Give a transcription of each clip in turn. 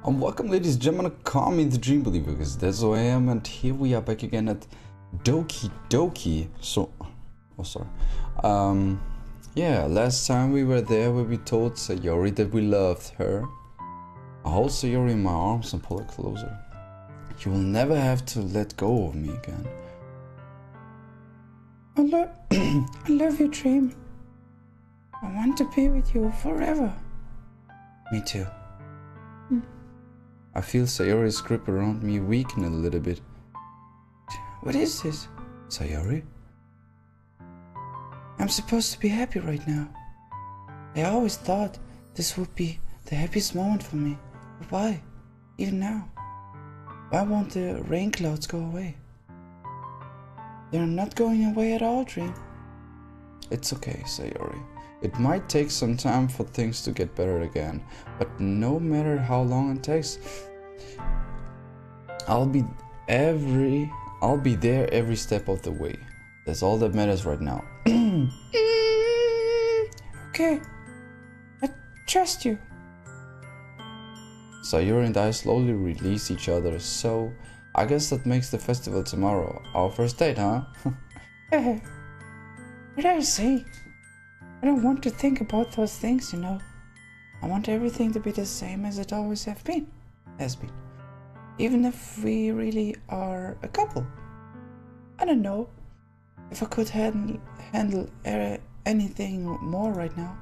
Welcome, ladies and gentlemen, call me the Dream Believer, because that's who I am, and here we are back again at Doki Doki. So, oh sorry. Yeah, last time we were there where we told Sayori that we loved her. I hold Sayori in my arms and pull her closer. You will never have to let go of me again. I love you, Dream. I want to be with you forever. Me too. I feel Sayori's grip around me weaken a little bit. What is this? Sayori? I'm supposed to be happy right now. I always thought this would be the happiest moment for me. But why? Even now? Why won't the rain clouds go away? They're not going away at all, Dream. It's okay, Sayori. It might take some time for things to get better again, but no matter how long it takes, I'll be there every step of the way. That's all that matters right now. Okay, I trust you. Sayori and I slowly release each other, so I guess that makes the festival tomorrow our first date, huh? What did I say? I don't want to think about those things, you know. I want everything to be the same as it always has been. Even if we really are a couple. I don't know if I could handle anything more right now.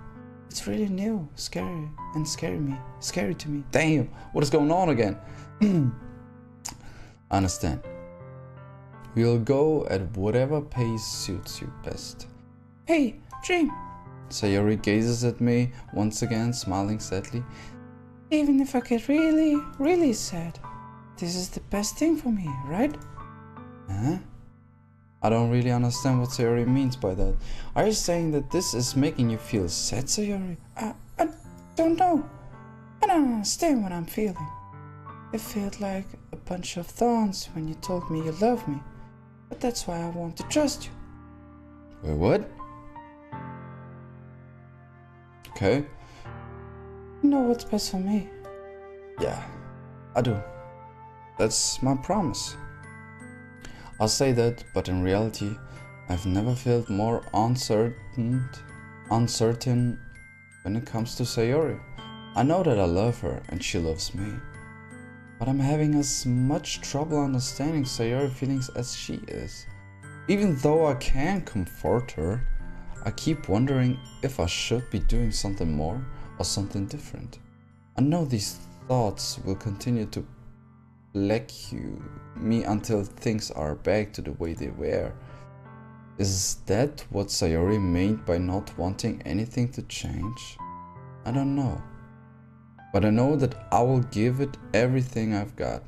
It's really new, scary to me. Damn, what is going on again? I understand. We'll go at whatever pace suits you best. Hey, Dream. Sayori gazes at me once again, smiling sadly. Even if I get really sad, this is the best thing for me, right? Huh? I don't really understand what Sayori means by that. Are you saying that this is making you feel sad, Sayori? I don't know. I don't understand what I'm feeling. It felt like a bunch of thorns when you told me you love me. But that's why I want to trust you. Wait, what? Okay. You know what's best for me. Yeah, I do. That's my promise. I'll say that, but in reality, I've never felt more uncertain when it comes to Sayori. I know that I love her and she loves me, but I'm having as much trouble understanding Sayori's feelings as she is. Even though I can comfort her, I keep wondering if I should be doing something more or something different. I know these thoughts will continue to plague me until things are back to the way they were. Is that what Sayori meant by not wanting anything to change? I don't know. But I know that I will give it everything I've got.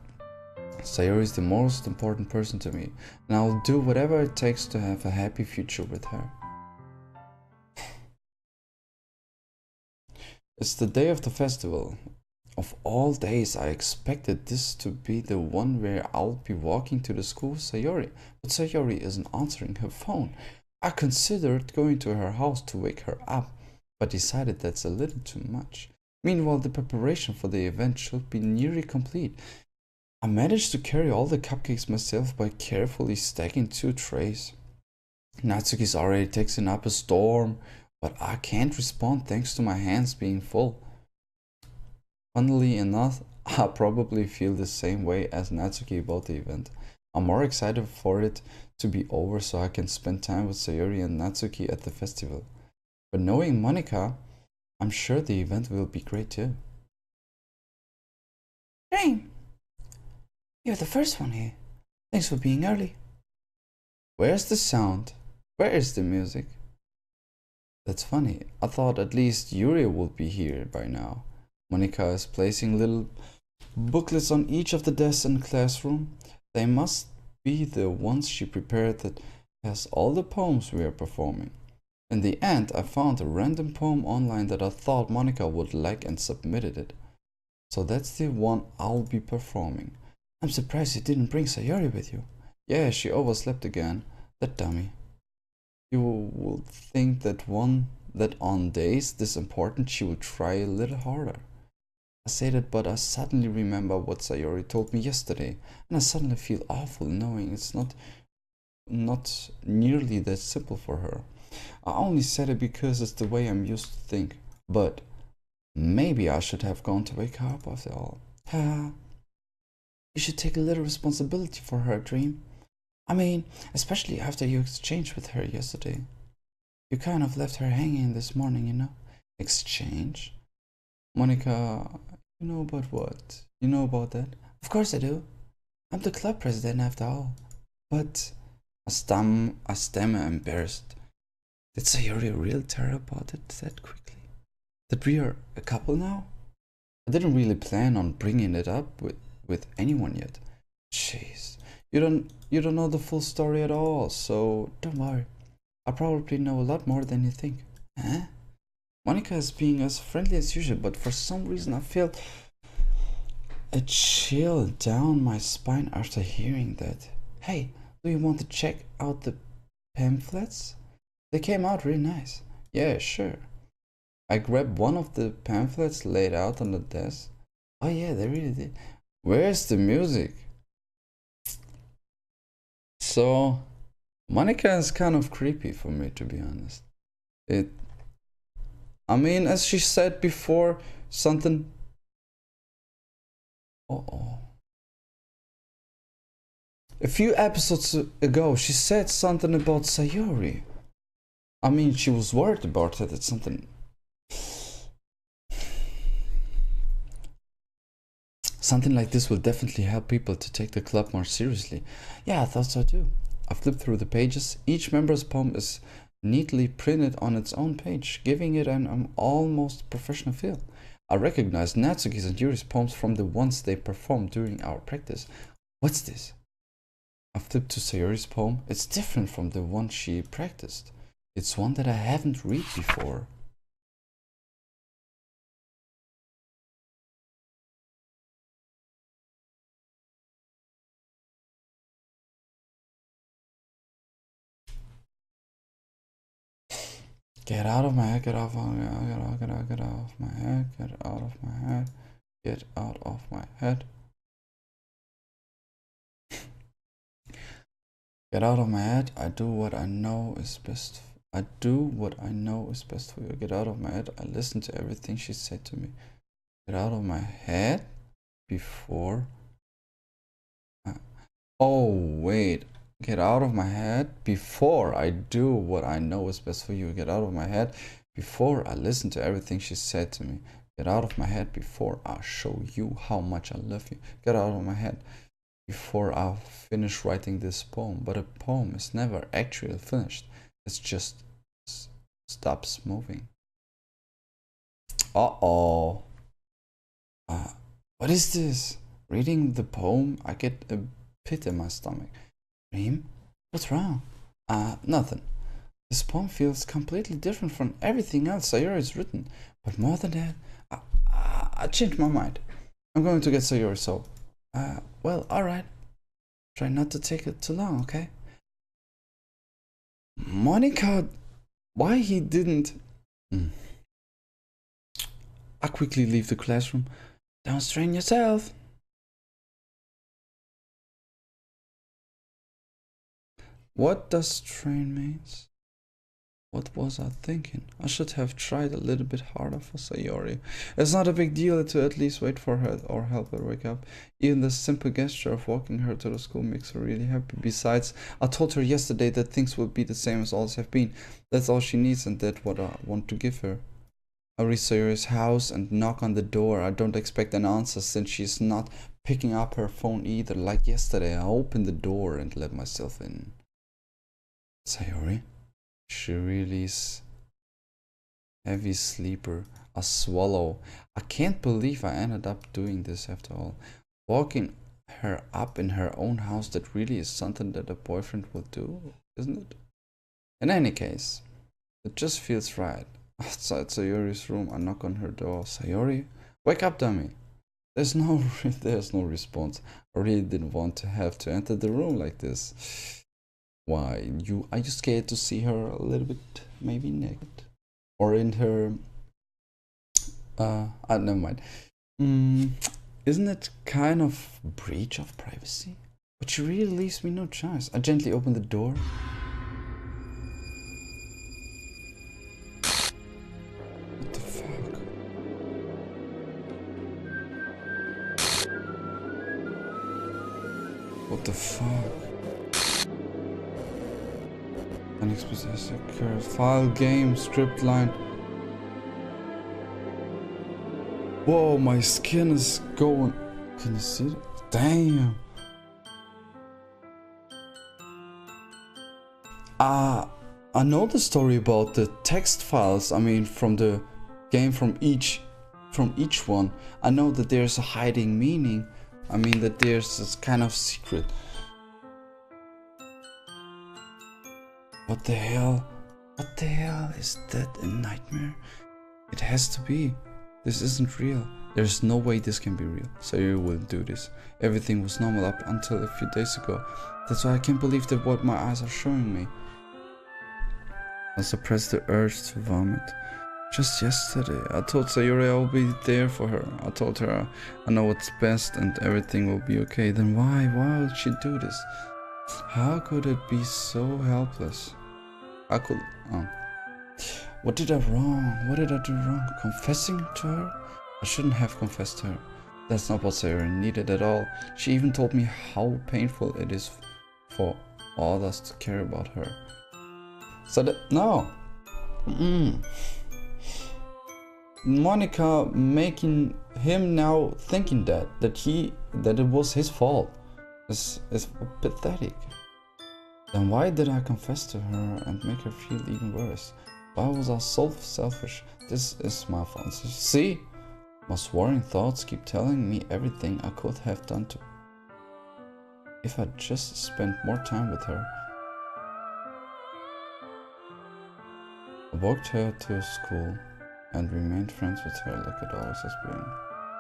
Sayori is the most important person to me, and I'll do whatever it takes to have a happy future with her. It's the day of the festival. Of all days, I expected this to be the one where I'll be walking to the school with Sayori, but Sayori isn't answering her phone. I considered going to her house to wake her up, but decided that's a little too much. Meanwhile, the preparation for the event should be nearly complete. I managed to carry all the cupcakes myself by carefully stacking 2 trays. Natsuki's already texting up a storm, but I can't respond thanks to my hands being full. Funnily enough, I probably feel the same way as Natsuki about the event. I'm more excited for it to be over so I can spend time with Sayori and Natsuki at the festival. But knowing MONIKA, I'm sure the event will be great too. Dream, you're the first one here. Thanks for being early. Where's the sound? Where is the music? That's funny. I thought at least Yuri would be here by now. MONIKA is placing little booklets on each of the desks in the classroom. They must be the ones she prepared that has all the poems we are performing. In the end, I found a random poem online that I thought MONIKA would like and submitted it. So that's the one I'll be performing. I'm surprised you didn't bring Sayori with you. Yeah, she overslept again. That dummy. You would think that on days this important she would try a little harder. say that, but I suddenly remember what Sayori told me yesterday, and I suddenly feel awful knowing it's not nearly that simple for her. I only said it because it's the way I'm used to think, but maybe I should have gone to wake her up after all. Ha! You should take a little responsibility for her, Dream. I mean, especially after you exchanged with her yesterday. You kind of left her hanging this morning, you know? Exchange? Monika, you know about what? You know about that? Of course I do. I'm the club president after all. But I stammer embarrassed. Did Sayori really tell her about it that quickly? That we are a couple now? I didn't really plan on bringing it up with anyone yet. Jeez, you don't know the full story at all, so don't worry. I probably know a lot more than you think. Huh? Monika is being as friendly as usual, but for some reason I felt a chill down my spine after hearing that. Hey, do you want to check out the pamphlets? They came out really nice. Yeah, sure. I grabbed one of the pamphlets laid out on the desk. Oh yeah, they really did. Where's the music? So, Monika is kind of creepy for me, to be honest. I mean, as she said before, something... Uh-oh. A few episodes ago, she said something about Sayori. I mean, she was worried about it. It's something... Something like this will definitely help people to take the club more seriously. Yeah, I thought so too. I flipped through the pages. Each member's poem is neatly printed on its own page, giving it an almost professional feel. I recognized Natsuki's and Yuri's poems from the ones they performed during our practice. What's this? I flipped to Sayori's poem. It's different from the one she practiced. It's one that I haven't read before. Get out of my head, get off my head, get off my head, get out of my head, get out of my head. Get out of my head, I do what I know is best. I do what I know is best for you. Get out of my head, I listen to everything she said to me. Get out of my head before... Oh, wait. Get out of my head before I do what I know is best for you. Get out of my head before I listen to everything she said to me. Get out of my head before I show you how much I love you. Get out of my head before I finish writing this poem. But a poem is never actually finished. It's just stops moving. Uh-oh. What is this? Reading the poem, I get a pit in my stomach. Dream? What's wrong? Nothing. This poem feels completely different from everything else Sayori's written. But more than that, I changed my mind. I'm going to get Sayori, so... well, alright. Try not to take it too long, okay? Monika... Why he didn't... I quickly leave the classroom. Don't strain yourself. What does strain means? What was I thinking? I should have tried a little bit harder for Sayori. It's not a big deal to at least wait for her or help her wake up. Even the simple gesture of walking her to the school makes her really happy. Besides, I told her yesterday that things will be the same as always have been. That's all she needs and that's what I want to give her. I reach Sayori's house and knock on the door. I don't expect an answer since she's not picking up her phone either. Like yesterday, I opened the door and let myself in. Sayori? She really is heavy sleeper. A swallow. I can't believe I ended up doing this after all. Walking her up in her own house, that really is something that a boyfriend will do, isn't it? In any case, it just feels right. Outside Sayori's room, I knock on her door. Sayori? Wake up, dummy. There's no response. I really didn't want to have to enter the room like this. Why, are you scared to see her a little bit, maybe naked? Or in her, never mind. Isn't it kind of breach of privacy? But she really leaves me no choice. I gently open the door. What the fuck? What the fuck? Unexpressed curse. File game script line. Whoa, my skin is going. Can you see it? Damn. I know the story about the text files. I mean, from the game, from each one. I know that there's a hiding meaning. I mean that there's this kind of secret. What the hell? What the hell is that? A nightmare? It has to be. This isn't real. There's no way this can be real. So you wouldn't do this. Everything was normal up until a few days ago. That's why I can't believe that what my eyes are showing me. I suppressed the urge to vomit. Just yesterday, I told Sayori I will be there for her. I told her I know what's best and everything will be okay. Then why would she do this? How could it be so helpless? What did I wrong? What did I do wrong? Confessing to her? I shouldn't have confessed to her. That's not what Sayori needed at all. She even told me how painful it is for all of us to care about her. So that, no. Monika making him now thinking that it was his fault is pathetic. Then why did I confess to her and make her feel even worse? Why was I so selfish? This is my fault. See? My sworn thoughts keep telling me everything I could have done to. If I just spent more time with her. I walked her to school and remained friends with her like it always has been.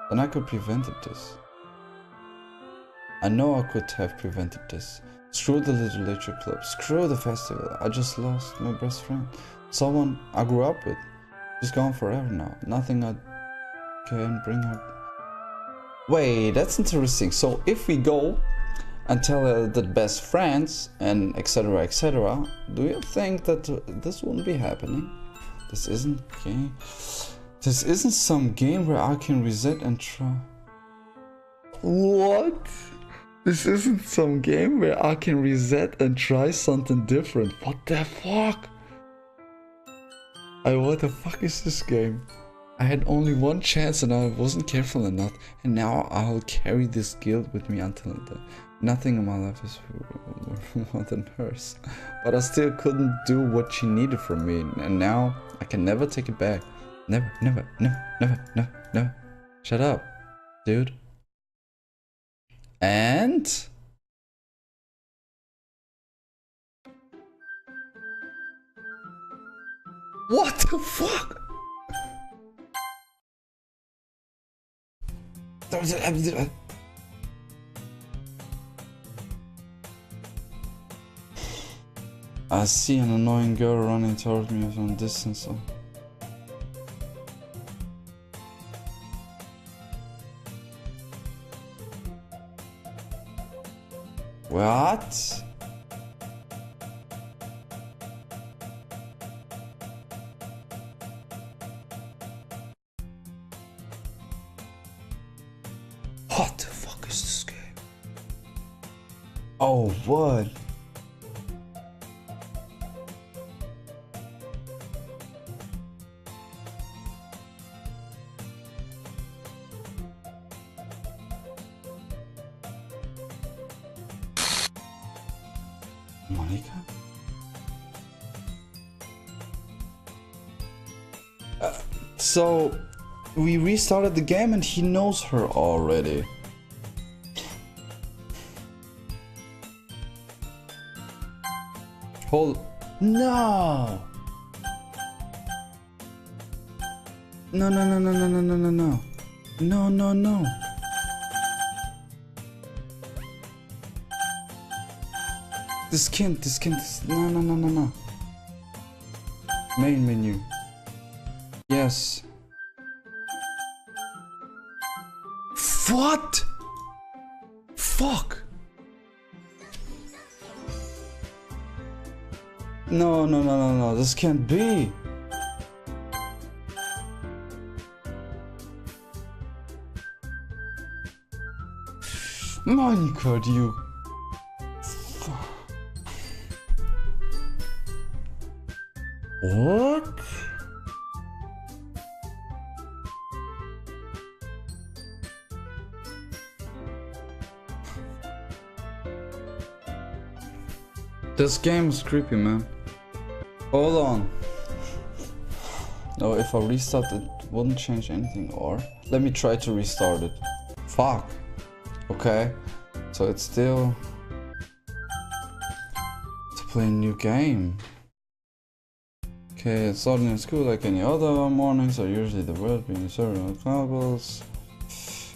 Then I could prevented this. I know I could have prevented this. Screw the literature club, screw the festival. I just lost my best friend. Someone I grew up with. She's gone forever now. Nothing I can bring her. Wait, that's interesting. So if we go and tell her that best friends and etc, do you think that this wouldn't be happening? This isn't game. This isn't some game where I can reset and try. What? This isn't some game where I can reset and try something different. What the fuck? What the fuck is this game? I had only one chance and I wasn't careful enough, and now I'll carry this guilt with me until the nothing in my life is more than hers. But I still couldn't do what she needed from me, and now I can never take it back. Never, never, never, never, never, never. Shut up, dude. And what the fuck? I see an annoying girl running towards me from a distance. What? What the fuck is this game? Oh, what? Monika? So we restarted the game and he knows her already. Hold. No! No, no, no, no, no, no, no, no, no. No, no, no. This no, no, no, no, no. Main menu. Yes. What? Fuck. No, this can't be. Monika, do you... What? This game is creepy, man. Hold on. No, if I restart it wouldn't change anything, or... Let me try to restart it. Fuck. Okay. So it's still... to play a new game. Okay, it's starting in school like any other. Mornings are usually the worst, being served on cobbles.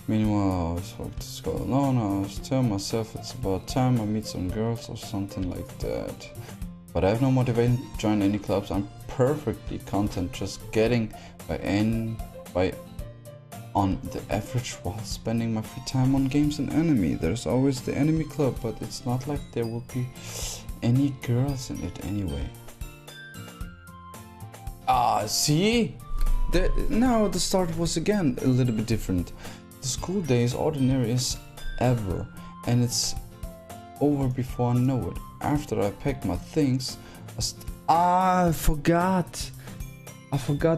Meanwhile, I always walk to school alone. I always tell myself it's about time I meet some girls or something like that. But I have no motivation to join any clubs. I'm perfectly content just getting on the average while spending my free time on games and anime. There's always the anime club, but it's not like there will be any girls in it anyway. See? Now the start was again a little bit different. The school day is ordinary as ever, and it's over before I know it. After I packed my things, I forgot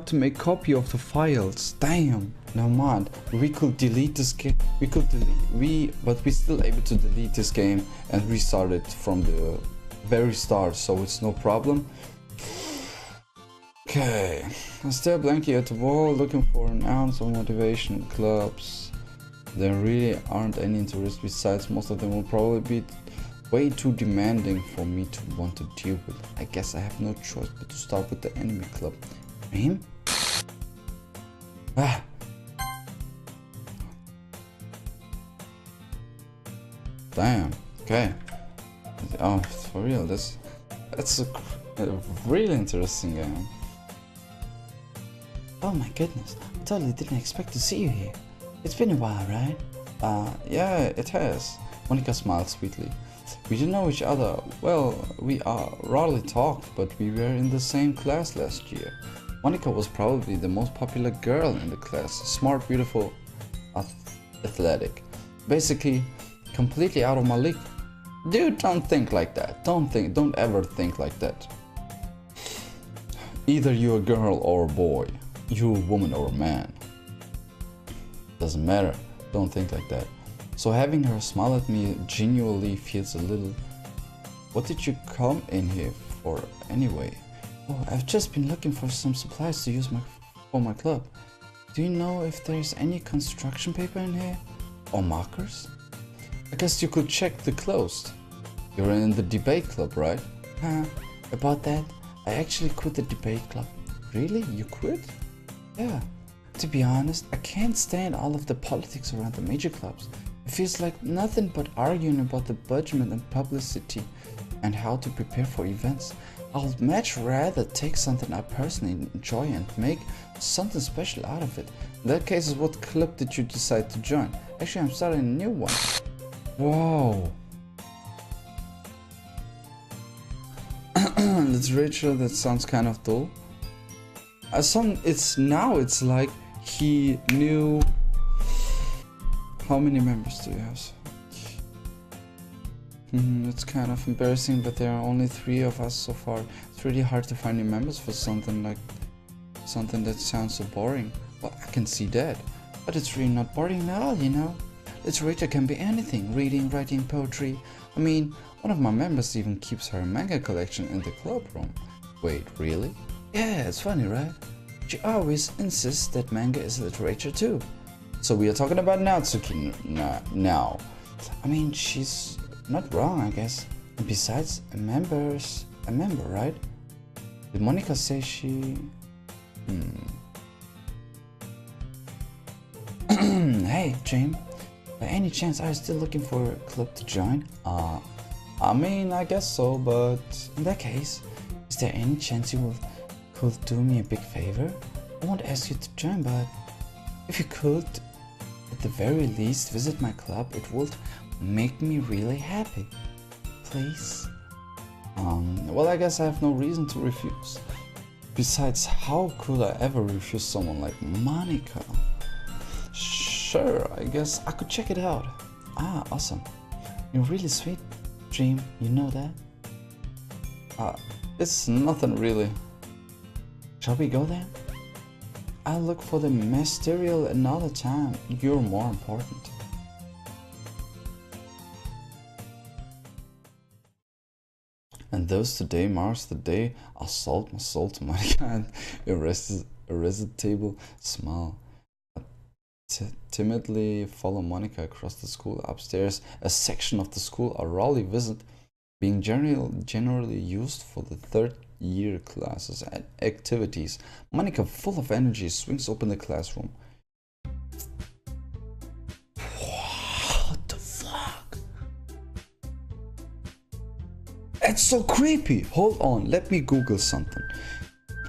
to make copy of the files. Damn. Never mind. We could delete this game. But we still able to delete this game and restart it from the very start, so it's no problem. Okay, I stare blankly at the wall, looking for an ounce of motivation. Clubs. There really aren't any interest. Besides, most of them will probably be way too demanding for me to want to deal with. I guess I have no choice but to start with the anime club. Him? Ah. Damn. Okay. Oh, for real. That's a really interesting game. Oh my goodness, I totally didn't expect to see you here. It's been a while, right? Yeah, it has. Monika smiled sweetly. We didn't know each other. Well, we rarely talked, but we were in the same class last year. Monika was probably the most popular girl in the class. Smart, beautiful, athletic. Basically, completely out of my league. Dude, don't think like that. Don't ever think like that. Either you're a girl or a boy. You're a woman or a man. Doesn't matter. Don't think like that. So having her smile at me genuinely feels a little... What did you come in here for anyway? Oh, I've just been looking for some supplies to use for my club. Do you know if there's any construction paper in here? Or markers? I guess you could check the closed. You're in the debate club, right? About that, I actually quit the debate club. Really? You quit? Yeah. To be honest, I can't stand all of the politics around the major clubs. It feels like nothing but arguing about the budget and publicity and how to prepare for events. I'll much rather take something I personally enjoy and make something special out of it. In that case, what club did you decide to join? Actually, I'm starting a new one. Whoa. Literature, that sounds kind of dull. It's like he knew. How many members do you have? It's kind of embarrassing, but there are only 3 of us so far. It's really hard to find new members for something that sounds so boring. Well, I can see that, but it's really not boring at all, you know. Literature can be anything: reading, writing, poetry. I mean, one of my members even keeps her manga collection in the club room. Wait, really? Yeah, it's funny, right? She always insists that manga is literature too. So we are talking about Natsuki now. I mean, she's not wrong, I guess. And besides, a member, right? Did Monika say she... Hey, James. By any chance, are you still looking for a club to join? I mean, I guess so, but... In that case, is there any chance you could do me a big favor? I won't ask you to join, but if you could at the very least visit my club. It would make me really happy. Please? Well, I guess I have no reason to refuse. Besides, how could I ever refuse someone like Monika? Sure, I guess I could check it out. Ah, awesome. You're really sweet, Dream, you know that? It's nothing really. Shall we go then? I'll look for the material another time. You're more important. And thus today marks the day I sold my soul to Monika and irresistible smile. I timidly follow Monika across the school. Upstairs, a section of the school I rarely visit, being generally used for the third year classes and activities. Monika, full of energy, swings open the classroom. What the fuck? It's so creepy. Hold on, let me Google something.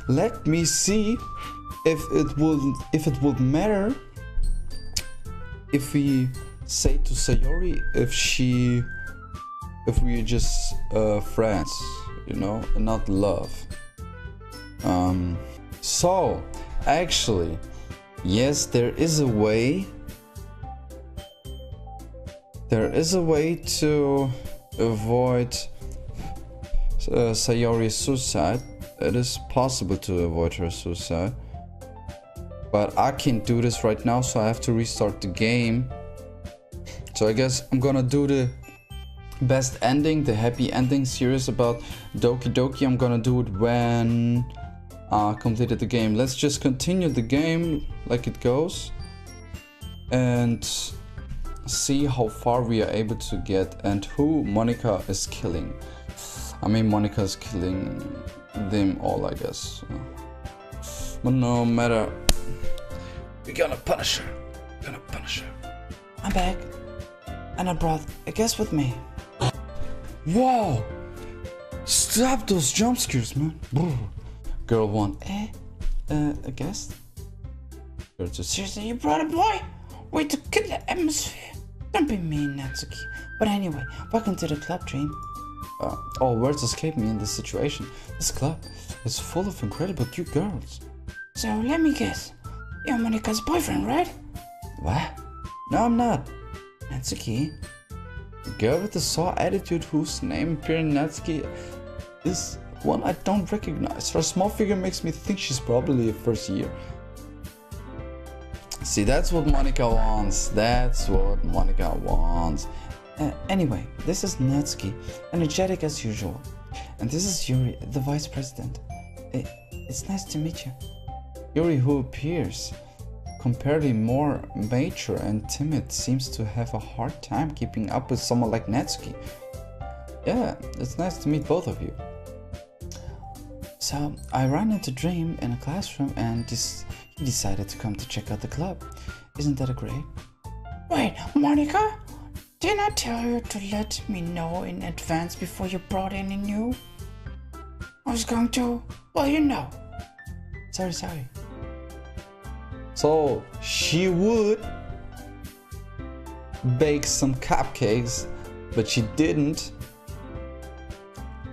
Let me see if it would matter if we say to Sayori if we're just friends, you know, and not love. So actually, yes, there is a way to avoid Sayori's suicide. It is possible to avoid her suicide, but I can't do this right now, so I have to restart the game. So I guess I'm gonna do the best ending, the happy ending series about Doki Doki. I'm gonna do it when I completed the game. Let's just continue the game like it goes and see how far we are able to get and who Monika is killing. I mean, Monika is killing them all, I guess. But no matter, we're gonna punish her. I'm back, and I brought a guest with me. Wow! Stop those jump scares, man. Girl 1. A guest? Girl 2. Seriously, you brought a boy? Way to kill the atmosphere. Don't be mean, Natsuki. But anyway, welcome to the club, Dream. All words escape me in this situation. This club is full of incredible cute girls. So let me guess. You're Monika's boyfriend, right? What? No, I'm not. Natsuki? The girl with the sore attitude whose name appearing Natsuki is one I don't recognize. Her small figure makes me think she's probably a first year. See, that's what Monika wants. Anyway, this is Natsuki, energetic as usual. And this is Yuri, the vice president. It's nice to meet you. Yuri, who appears comparatively more mature and timid, seems to have a hard time keeping up with someone like Natsuki. Yeah, it's nice to meet both of you. So, I ran into Dream in a classroom and he decided to come to check out the club. Isn't that great? Wait, Monika? Didn't I tell you to let me know in advance before you brought any new? I was going to, well, you know. Sorry. So she would bake some cupcakes, but she didn't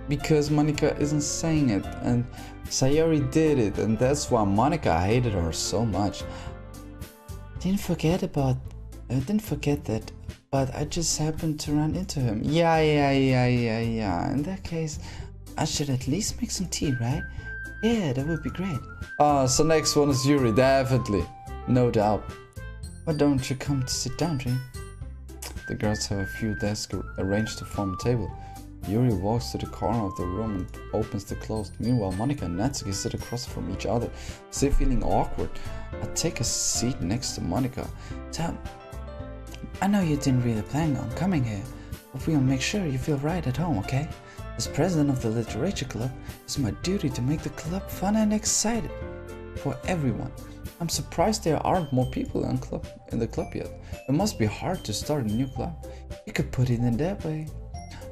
because Monika isn't saying it, and Sayori did it, and that's why Monika hated her so much. Didn't forget that, but I just happened to run into him. Yeah. In that case, I should at least make some tea, right? Yeah, that would be great. So next one is Yuri, definitely. No doubt. Why don't you come to sit down, Dream? The girls have a few desks arranged to form a table. Yuri walks to the corner of the room and opens the closed. Meanwhile, Monika and Natsuki sit across from each other, still feeling awkward. I take a seat next to Monika. Tom, I know you didn't really plan on coming here, but we'll make sure you feel right at home, okay? As president of the literature club, it's my duty to make the club fun and exciting for everyone. I'm surprised there aren't more people in the club yet. It must be hard to start a new club. You could put it in that way.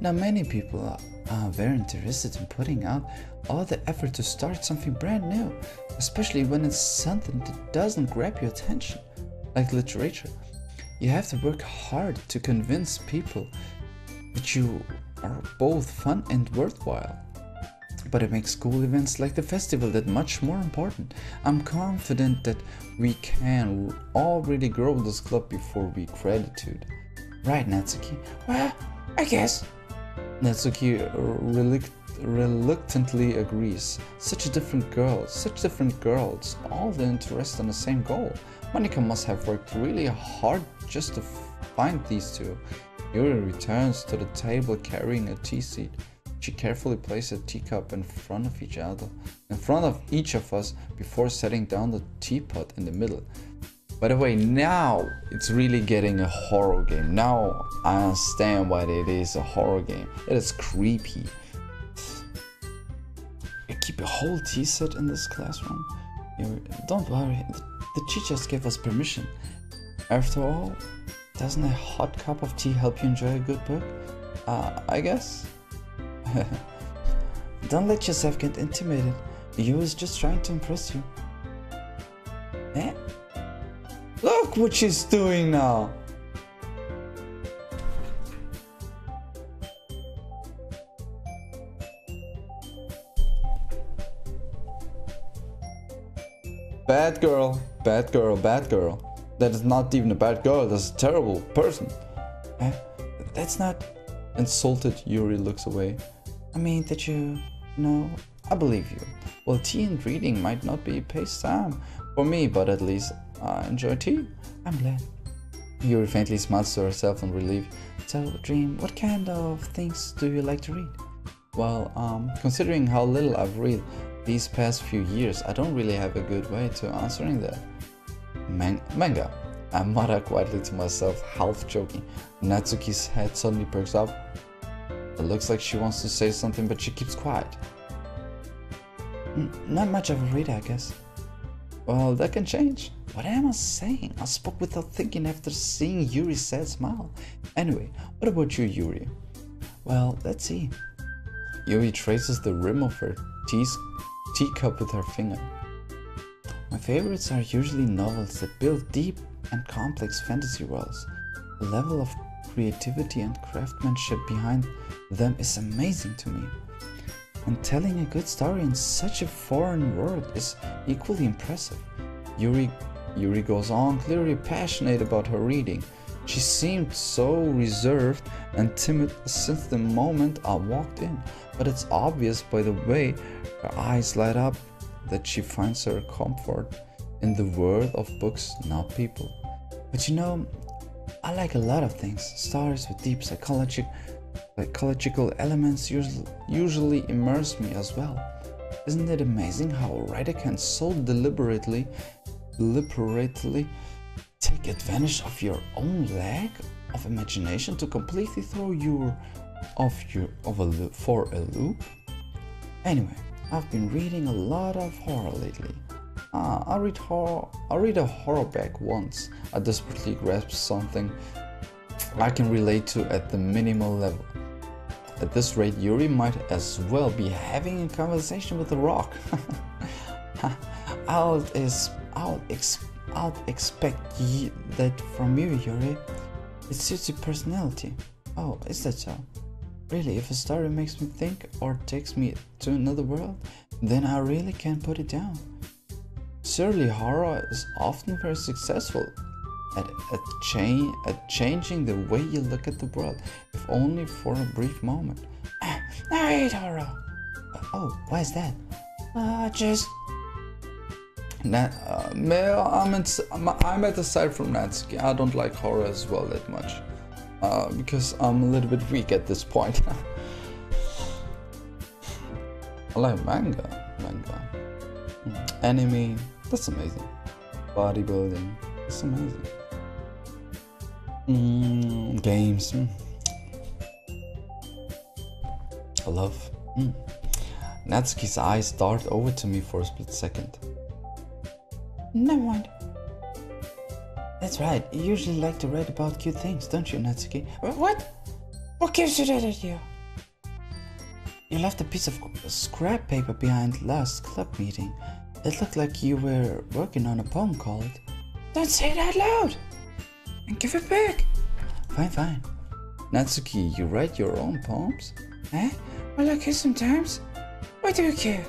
Not many people are very interested in putting out all the effort to start something brand new, especially when it's something that doesn't grab your attention, like literature. You have to work hard to convince people that you are both fun and worthwhile. But it makes school events like the festival that much more important. I'm confident that we can already grow this club before we gratitude. Right, Natsuki? Well, I guess. Natsuki reluctantly agrees. Such different girls, all interested in the same goal. Monika must have worked really hard just to find these two. Yuri returns to the table carrying a tea seat. She carefully places a teacup in front of each of us before setting down the teapot in the middle. By the way, now it's really getting a horror game. Now I understand why it is a horror game. It is creepy. You keep a whole tea set in this classroom? Don't worry, the teachers gave us permission. After all, doesn't a hot cup of tea help you enjoy a good book? I guess. Don't let yourself get intimidated. You was just trying to impress you. Eh? Look what she's doing now. Bad girl, bad girl, bad girl. That is not even a bad girl, that's a terrible person. Eh? That's not... Insulted, Yuri looks away. I mean, did you know? I believe you. Well, tea and reading might not be pastime for me, but at least I enjoy tea. I'm glad. Yuri faintly smiles to herself in relief. So, Dream, what kind of things do you like to read? Well, considering how little I've read these past few years, I don't really have a good way to answering that. Manga. I mutter quietly to myself, half joking. Natsuki's head suddenly perks up. It looks like she wants to say something, but she keeps quiet. Not much of a reader, I guess. Well, that can change. What am I saying? I spoke without thinking after seeing Yuri's sad smile. Anyway, what about you, Yuri? Well, let's see. Yuri traces the rim of her teacup with her finger. My favorites are usually novels that build deep and complex fantasy worlds. The level of creativity and craftsmanship behind them is amazing to me. And telling a good story in such a foreign world is equally impressive. Yuri goes on, clearly passionate about her reading. She seemed so reserved and timid since the moment I walked in, but it's obvious by the way her eyes light up that she finds her comfort in the world of books, not people. But you know, I like a lot of things. Stories with deep psychological elements usually immerse me as well. Isn't it amazing how a writer can so deliberately take advantage of your own lack of imagination to completely throw you for a loop? Anyway, I've been reading a lot of horror lately. I read a horror back once. I desperately grasped something I can relate to at the minimal level. At this rate, Yuri might as well be having a conversation with a rock. I'll expect that from you, Yuri. It suits your personality. Oh, is that so? Really, if a story makes me think or takes me to another world, then I really can't put it down. Surely horror is often very successful at changing the way you look at the world, if only for a brief moment. I hate horror. Oh, why is that? Just... I'm at the side from Natsuki. I don't like horror as well that much. Because I'm a little bit weak at this point. I like manga. Anime, that's amazing. Bodybuilding, that's amazing. Games. I love. Natsuki's eyes dart over to me for a split second. Never mind. That's right, you usually like to write about cute things, don't you, Natsuki? What? What gives you that idea? You left a piece of scrap paper behind last club meeting. It looked like you were working on a poem called... Don't say it out loud! and give it back. Fine, fine. Natsuki, you write your own poems? Eh? Well, okay, sometimes. Why do you care?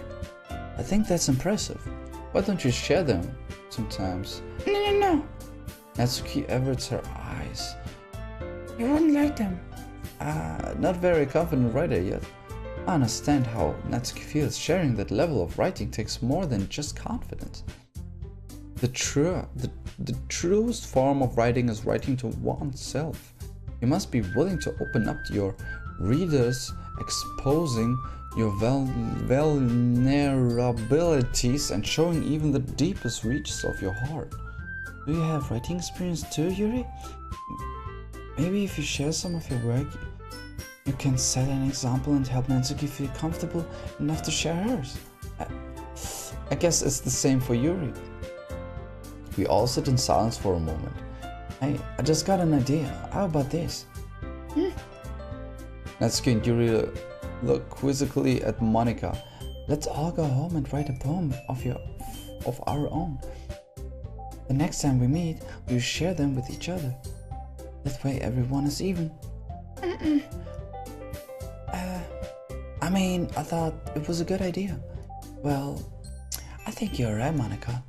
I think that's impressive. Why don't you share them sometimes? No. Natsuki averts her eyes. You wouldn't like them. Not very confident writer yet. I understand how Natsuki feels. Sharing that level of writing takes more than just confidence. The truest form of writing is writing to oneself. You must be willing to open up to your readers, exposing your vulnerabilities and showing even the deepest reaches of your heart. Do you have writing experience too, Yuri? Maybe if you share some of your work, you can set an example and help Natsuki feel comfortable enough to share hers. I guess it's the same for Yuri. We all sit in silence for a moment. Hey, I just got an idea. How about this? Natsuki and Yuri look quizzically at MONIKA. Let's all go home and write a poem of our own. The next time we meet, we'll share them with each other. That way everyone is even. I thought it was a good idea. Well, I think you're right, MONIKA.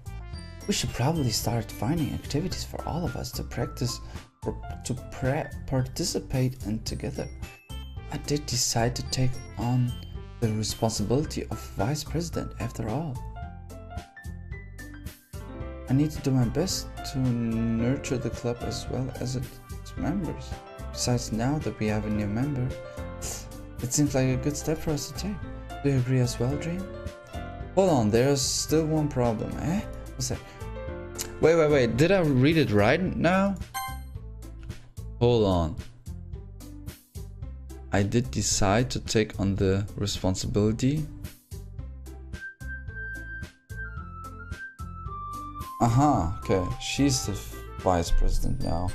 We should probably start finding activities for all of us to participate in together. I did decide to take on the responsibility of vice president after all. I need to do my best to nurture the club as well as its members. Besides, now that we have a new member, it seems like a good step for us to take. Do you agree as well, Dream? Hold on, there's still one problem, eh? What's that? Wait, did I read it right now? Hold on. I did decide to take on the responsibility. Okay, she's the vice president now.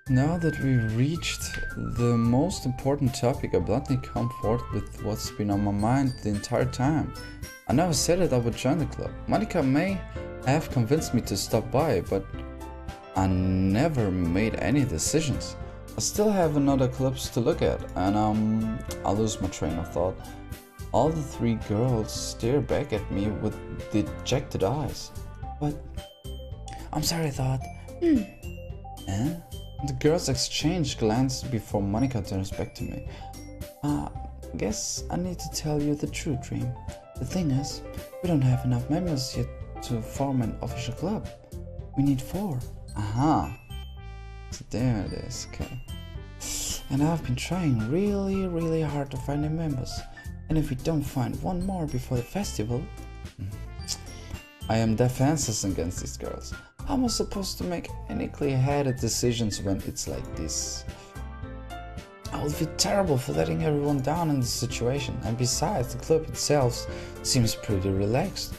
Now that we've reached the most important topic, I bluntly come forth with what's been on my mind the entire time. I never said that I would join the club. MONIKA may have convinced me to stop by, but I never made any decisions. I still have another clubs to look at, and I lose my train of thought. All the three girls stare back at me with dejected eyes. But I'm sorry, I thought. Eh? The girls exchange glances before MONIKA turns back to me. Guess I need to tell you the true, Dream. The thing is, we don't have enough members yet to form an official club. We need 4. So there it is, okay. And I've been trying really hard to find new members. And if we don't find one more before the festival, I am defenseless against these girls. How am I supposed to make any clear-headed decisions when it's like this? I will feel terrible for letting everyone down in this situation, and besides, the club itself seems pretty relaxed.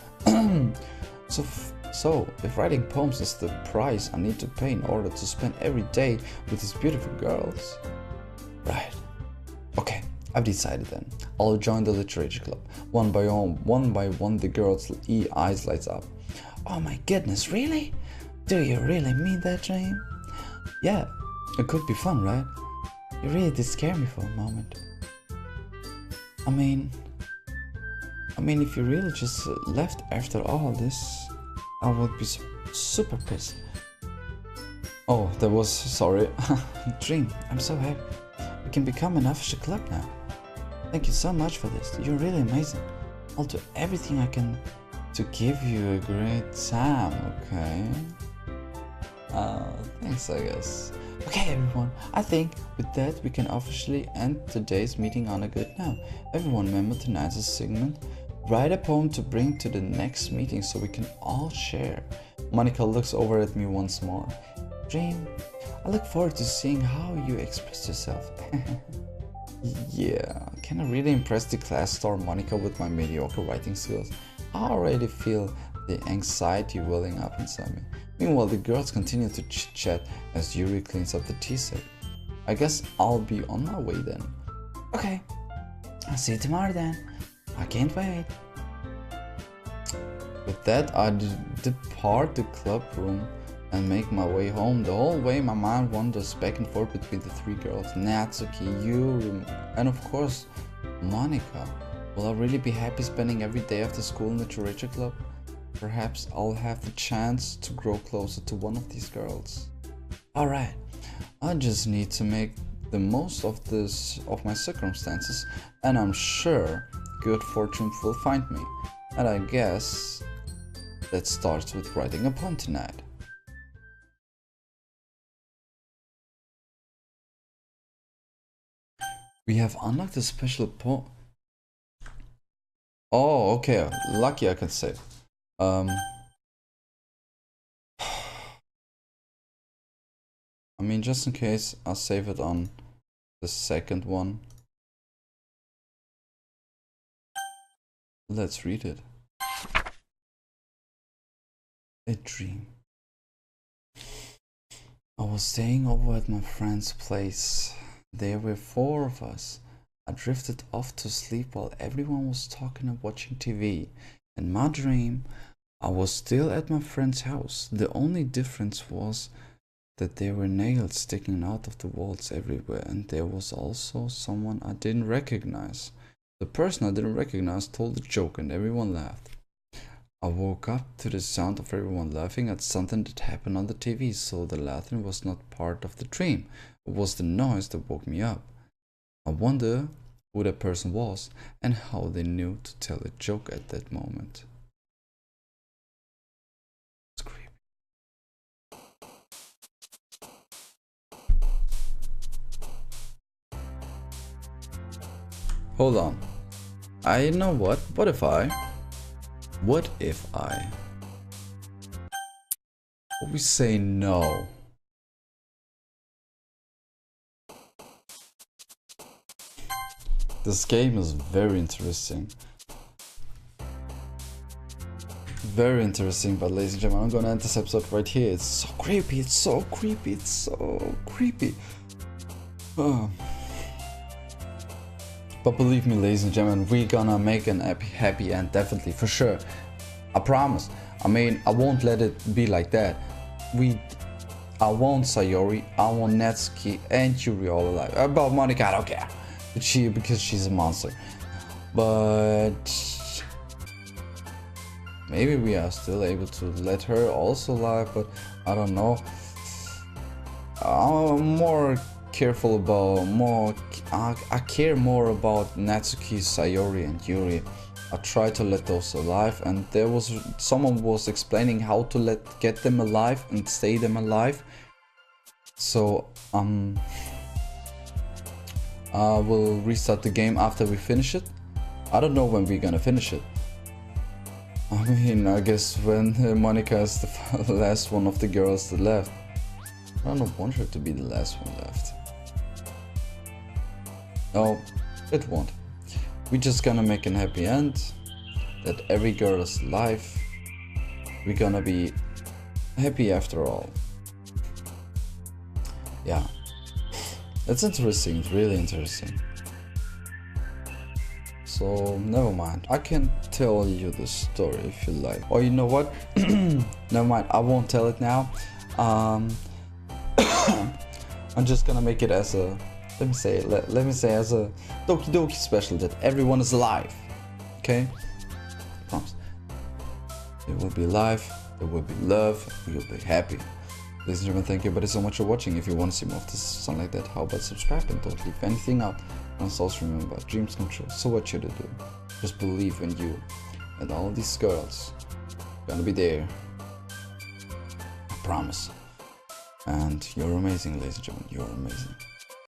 So, if writing poems is the price I need to pay in order to spend every day with these beautiful girls, right? Okay, I've decided then. I'll join the literature club. One by one, the girls' eyes lights up. Oh my goodness, really? Do you really mean that, Dream? Yeah, it could be fun, right? You really did scare me for a moment. I mean, if you really just left after all this, I would be super pissed. Oh, that was sorry. Dream, I'm so happy. We can become an official club now. Thank you so much for this. You're really amazing. I'll do everything I can to give you a great time, okay? Thanks, I guess. Okay, everyone, I think with that we can officially end today's meeting on a good note. Everyone remember tonight's segment. Write a poem to bring to the next meeting so we can all share. MONIKA looks over at me once more. Dream, I look forward to seeing how you express yourself. Yeah, can I really impress the class star MONIKA with my mediocre writing skills? I already feel the anxiety welling up inside me. Meanwhile, the girls continue to chit-chat as Yuri cleans up the tea set. I guess I'll be on my way then. Okay, I'll see you tomorrow then. I can't wait. With that, I depart the club room and make my way home. The whole way my mind wanders back and forth between the three girls, Natsuki, Yuri, and of course Monika. Will I really be happy spending every day after school in the literature club? Perhaps I'll have the chance to grow closer to one of these girls. Alright, I just need to make the most of my circumstances, and I'm sure good fortune will find me. And I guess that starts with writing a poem tonight. We have unlocked a special poem. Oh, okay, lucky I can say. I mean, just in case, I'll save it on the second one. Let's read it. A dream. I was staying over at my friend's place. There were 4 of us. I drifted off to sleep while everyone was talking and watching TV. In my dream, I was still at my friend's house. The only difference was that there were nails sticking out of the walls everywhere, and there was also someone I didn't recognize. The person I didn't recognize told a joke and everyone laughed. I woke up to the sound of everyone laughing at something that happened on the TV, so the laughing was not part of the dream. It was the noise that woke me up. I wonder who that person was and how they knew to tell a joke at that moment. It's creepy. Hold on. I know what? What if I? What we say no? This game is very interesting. Very interesting, but ladies and gentlemen, I'm gonna end this episode right here. It's so creepy, it's so creepy, it's so creepy. But believe me, ladies and gentlemen, we're gonna make an happy end, definitely, for sure. I promise. I mean, I won't let it be like that. I want Sayori, I want Natsuki and Yuri all alive. About Monika, I don't care. Because she's a monster. But maybe we are still able to let her also live, but I don't know. I'm more careful about I care more about Natsuki, Sayori and Yuri. I try to let those alive, and someone was explaining how to get them alive and stay them alive. So I will restart the game after we finish it. I don't know when we're gonna finish it. I mean, I guess when Monika is the last one of the girls that left. I don't want her to be the last one left. No, it won't. We're just gonna make a happy end. That every girl is alive. We're gonna be happy after all. Yeah. It's interesting, it's really interesting. So, never mind. I can tell you the story if you like. Or you know what? Never mind, I won't tell it now. I'm just gonna make it as a, let me say as a Doki Doki special, that everyone is alive. Okay? I promise. There will be life, there will be love, we will be happy. Ladies and gentlemen, thank you everybody so much for watching. If you want to see more of this, something like that, how about subscribe and don't leave anything out. And also remember, dreams come true. So what should you do? Just believe in you. And all these girls are gonna be there. I promise. And you're amazing, ladies and gentlemen, you're amazing.